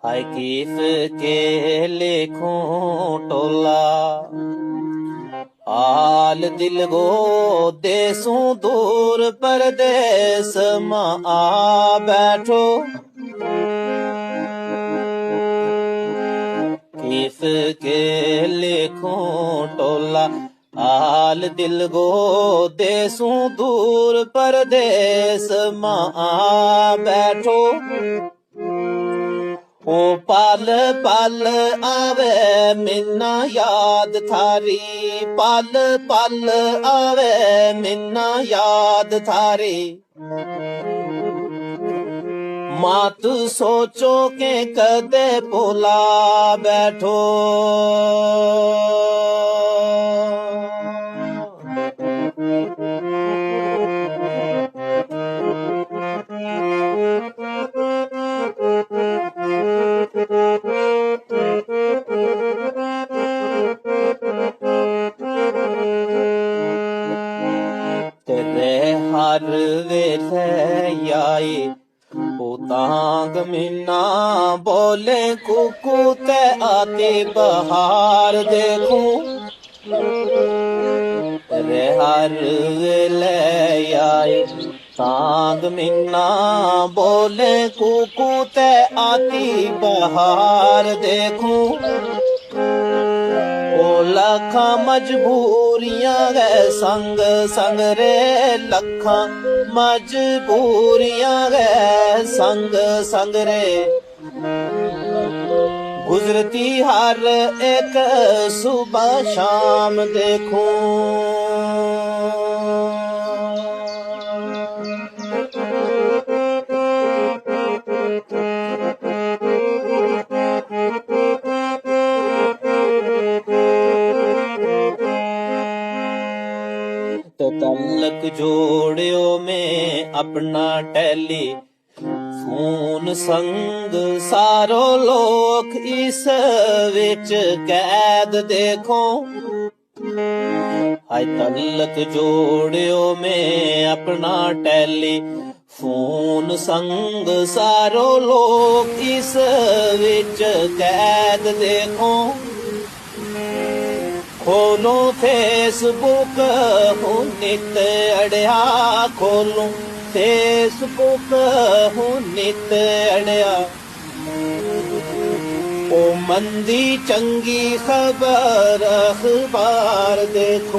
हाय किस के लिखूं टोला, आल दिल गो देसूं दूर परदेस मां आ बैठो। किस के लिखूं टोला, आल दिल गो देसूं दूर परदेस मां आ बैठो। ओ पल पल आवे मिन्ना याद थारी, पल पल आवे मिन्ना याद थारी। मत सोचो के कदे भुला बैठो। तेरे हर वेले आई उतांग मिन्ना बोले कुकू ते आती बहार देखूं। तेरे हर वेले आई तांग मिन्ना बोले कुकू ते आती बहार देखूं। ओ लखा मजबूरियां गै संग संग रे, लखा मजबूरियां गै संग संग रे। गुजरती हर एक सुबह शाम देखूं। तो तलक जोड़ियो में अपना टैली फोन संग सारो लोक इस विच कैद देखो। हाय तलक जोड़ियो में अपना टैली फोन संग सारो लोक इस विच कैद देखो। खोलो फेसबुक हूं नित अड़िया, खोलो फेसबुक हूं नित अड़िया। ओ मंदी चंगी खबर अखबार देखो।